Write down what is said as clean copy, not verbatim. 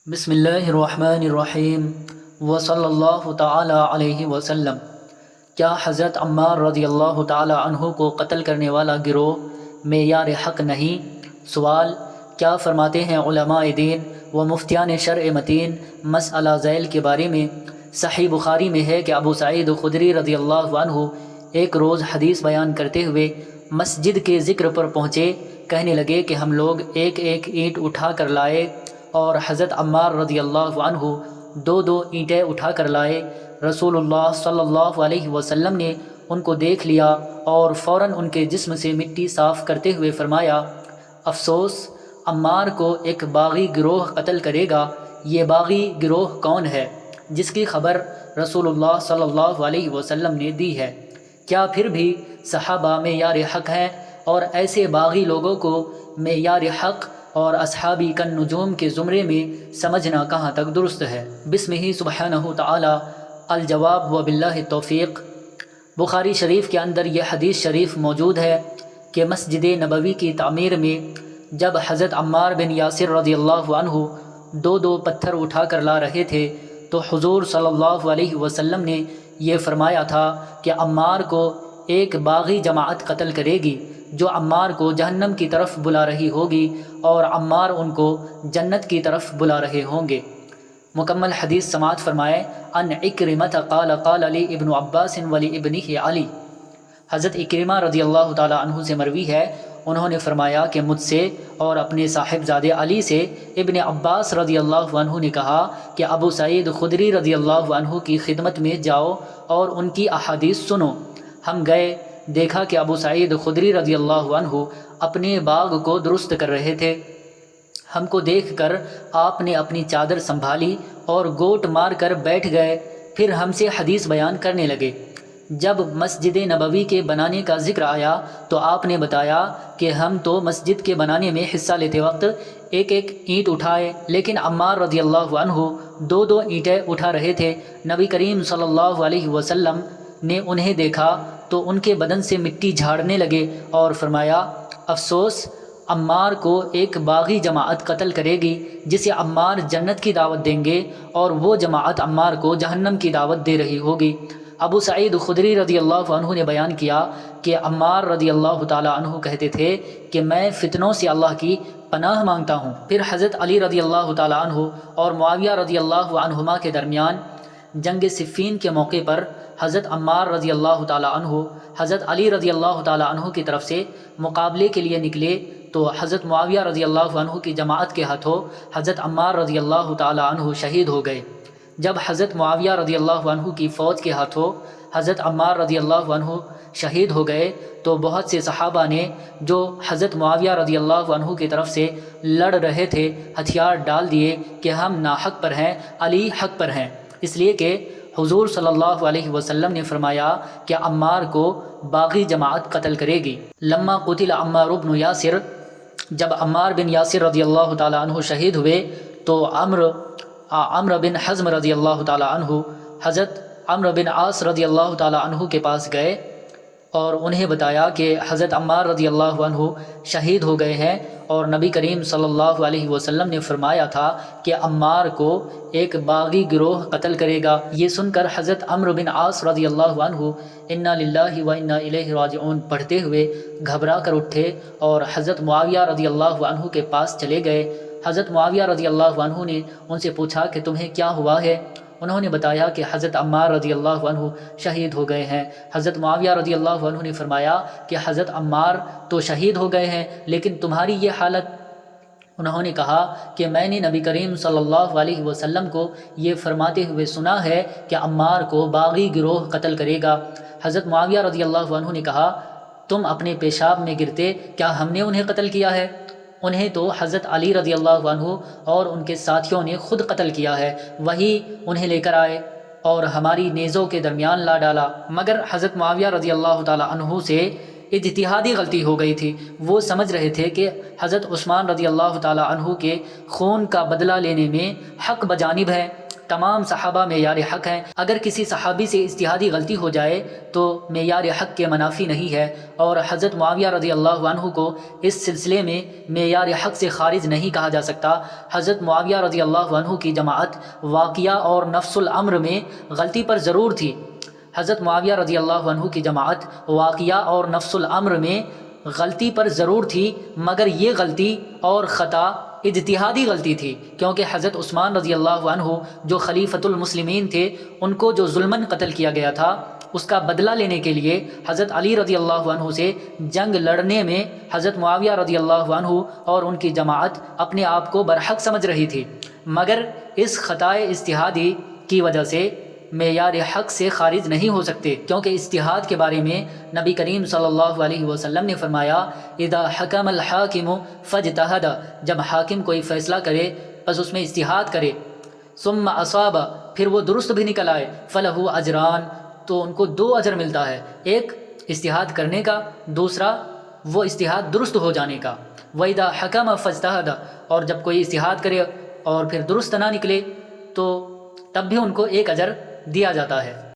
بسم اللہ الرحمن الرحیم وصلی اللہ تعالی علیہ وسلم۔ کیا حضرت عمار رضی اللہ تعالی عنہ کو قتل کرنے والا گروہ معیار حق نہیں؟ سوال، کیا فرماتے ہیں علماء دین و مفتیان شرع متین مسئلہ ذیل کے بارے میں؟ صحیح بخاری میں ہے کہ ابو سعید خدری رضی اللہ عنہ ایک روز حدیث بیان کرتے ہوئے مسجد کے ذکر پر پہنچے، کہنے لگے کہ ہم لوگ ایک ایک اینٹ اٹھا کر لائے اور حضرت عمار رضی اللہ عنہ دو دو اینٹیں اٹھا کر لائے۔ رسول اللہ صلی اللہ علیہ وسلم نے ان کو دیکھ لیا اور فوراً ان کے جسم سے مٹی صاف کرتے ہوئے فرمایا، افسوس، عمار کو ایک باغی گروہ قتل کرے گا۔ یہ باغی گروہ کون ہے جس کی خبر رسول اللہ صلی اللہ علیہ وسلم نے دی ہے؟ کیا پھر بھی صحابہ معیار حق ہیں؟ اور ایسے باغی لوگوں کو معیار حق اور اصحابی کن نجوم کے زمرے میں سمجھنا کہاں تک درست ہے؟ بسمہ سبحانہ تعالی الجواب و باللہ التوفیق۔ بخاری شریف کے اندر یہ حدیث شریف موجود ہے کہ مسجد نبوی کی تعمیر میں جب حضرت عمار بن یاسر رضی اللہ عنہ دو دو پتھر اٹھا کر لا رہے تھے تو حضور صلی اللہ علیہ وسلم نے یہ فرمایا تھا کہ عمار کو ایک باغی جماعت قتل کرے گی جو عمار کو جہنم کی طرف بلا رہی ہوگی اور عمار ان کو جنت کی طرف بلا رہے ہوں گے۔ مکمل حدیث سماعت فرمائے۔ ان اکرمۃ قال قال علی ابن عباس ولی ابنہ علی۔ حضرت اکرمہ رضی اللہ تعالی عنہ سے مروی ہے، انہوں نے فرمایا کہ مجھ سے اور اپنے صاحبزادے علی سے ابن عباس رضی اللہ عنہ نے کہا کہ ابو سعید خدری رضی اللہ عنہ کی خدمت میں جاؤ اور ان کی احادیث سنو۔ ہم گئے، دیکھا کہ ابو سعید خدری رضی اللہ عنہ اپنے باغ کو درست کر رہے تھے۔ ہم کو دیکھ کر آپ نے اپنی چادر سنبھالی اور گوٹ مار کر بیٹھ گئے، پھر ہم سے حدیث بیان کرنے لگے۔ جب مسجد نبوی کے بنانے کا ذکر آیا تو آپ نے بتایا کہ ہم تو مسجد کے بنانے میں حصہ لیتے وقت ایک ایک اینٹ اٹھائے، لیکن عمار رضی اللہ عنہ دو دو اینٹیں اٹھا رہے تھے۔ نبی کریم صلی اللہ علیہ وسلم نے انہیں دیکھا تو ان کے بدن سے مٹی جھاڑنے لگے اور فرمایا، افسوس، عمار کو ایک باغی جماعت قتل کرے گی جسے عمار جنت کی دعوت دیں گے اور وہ جماعت عمار کو جہنم کی دعوت دے رہی ہوگی۔ ابو سعید خدری رضی اللہ عنہ نے بیان کیا کہ عمار رضی اللہ تعالی عنہ کہتے تھے کہ میں فتنوں سے اللہ کی پناہ مانگتا ہوں۔ پھر حضرت علی رضی اللہ تعالی عنہ اور معاویہ رضی اللہ عنہما کے درمیان جنگ صفین کے موقع پر حضرت عمار رضی اللہ تعالی عنہ حضرت علی رضی اللہ تعالی عنہ کی طرف سے مقابلے کے لیے نکلے تو حضرت معاویہ رضی اللہ عنہ کی جماعت کے ہاتھوں حضرت عمار رضی اللہ تعالی عنہ شہید ہو گئے۔ جب حضرت معاویہ رضی اللہ عنہ کی فوج کے ہاتھوں حضرت عمار رضی اللہ عنہ شہید ہو گئے تو بہت سے صحابہ نے جو حضرت معاویہ رضی اللہ عنہ کی طرف سے لڑ رہے تھے ہتھیار ڈال دیے کہ ہم ناحق پر ہیں، علی حق پر ہیں، اس لیے کہ حضور صلی اللہ علیہ وسلم نے فرمایا کہ عمار کو باغی جماعت قتل کرے گی۔ لما قتل عمار بن یاسر، جب عمار بن یاسر رضی اللہ تعالی عنہ شہید ہوئے تو عمرو بن حزم رضی اللہ تعالی عنہ حضرت عمرو بن عاص رضی اللہ تعالی عنہ کے پاس گئے اور انہیں بتایا کہ حضرت عمار رضی اللہ عنہ شہید ہو گئے ہیں اور نبی کریم صلی اللہ علیہ وسلم نے فرمایا تھا کہ عمار کو ایک باغی گروہ قتل کرے گا۔ یہ سن کر حضرت عمرو بن عاص رضی اللہ عنہ انا للہ و انا الیہ راجعون پڑھتے ہوئے گھبرا کر اٹھے اور حضرت معاویہ رضی اللہ عنہ کے پاس چلے گئے۔ حضرت معاویہ رضی اللہ عنہ نے ان سے پوچھا کہ تمہیں کیا ہوا ہے؟ انہوں نے بتایا کہ حضرت عمار رضی اللہ عنہ شہید ہو گئے ہیں۔ حضرت معاویہ رضی اللہ عنہ نے فرمایا کہ حضرت عمار تو شہید ہو گئے ہیں لیکن تمہاری یہ حالت؟ انہوں نے کہا کہ میں نے نبی کریم صلی اللہ علیہ وسلم کو یہ فرماتے ہوئے سنا ہے کہ عمار کو باغی گروہ قتل کرے گا۔ حضرت معاویہ رضی اللہ عنہ نے کہا، تم اپنے پیشاب میں گرتے، کیا ہم نے انہیں قتل کیا ہے؟ انہیں تو حضرت علی رضی اللہ عنہ اور ان کے ساتھیوں نے خود قتل کیا ہے، وہی انہیں لے کر آئے اور ہماری نیزوں کے درمیان لا ڈالا۔ مگر حضرت معاویہ رضی اللہ تعالی عنہ سے اجتہادی غلطی ہو گئی تھی، وہ سمجھ رہے تھے کہ حضرت عثمان رضی اللہ تعالی عنہ کے خون کا بدلہ لینے میں حق بجانب ہے۔ تمام صحابہ معیار حق ہیں، اگر کسی صحابی سے اجتہادی غلطی ہو جائے تو معیار حق کے منافی نہیں ہے، اور حضرت معاویہ رضی اللہ عنہ کو اس سلسلے میں معیار حق سے خارج نہیں کہا جا سکتا۔ حضرت معاویہ رضی اللہ عنہ کی جماعت واقعہ اور نفس الامر میں غلطی پر ضرور تھی۔ حضرت معاویہ رضی اللہ عنہ کی جماعت واقعہ اور نفس الامر میں غلطی پر ضرور تھی، مگر یہ غلطی اور خطا اجتہادی غلطی تھی، کیونکہ حضرت عثمان رضی اللہ عنہ جو خلیفۃ المسلمین تھے، ان کو جو ظلماً قتل کیا گیا تھا، اس کا بدلہ لینے کے لیے حضرت علی رضی اللہ عنہ سے جنگ لڑنے میں حضرت معاویہ رضی اللہ عنہ اور ان کی جماعت اپنے آپ کو برحق سمجھ رہی تھی، مگر اس خطائے اجتہادی کی وجہ سے معیار حق سے خارج نہیں ہو سکتے، کیونکہ اجتہاد کے بارے میں نبی کریم صلی اللہ علیہ وسلم نے فرمایا اذا حکم الحاکم فاجتہد، جب حاکم کوئی فیصلہ کرے بس اس میں اجتہاد کرے، ثم اصاب، پھر وہ درست بھی نکل آئے، فلہ اجران، تو ان کو 2 اجر ملتا ہے، ایک اجتہاد کرنے کا، دوسرا وہ اجتہاد درست ہو جانے کا۔ وَإِذَا حَكَمَ فَاجْتَهَدَ، اور جب کوئی اجتہاد کرے اور پھر درست نہ نکلے تو تب بھی ان کو 1 اجر دیا جاتا ہے۔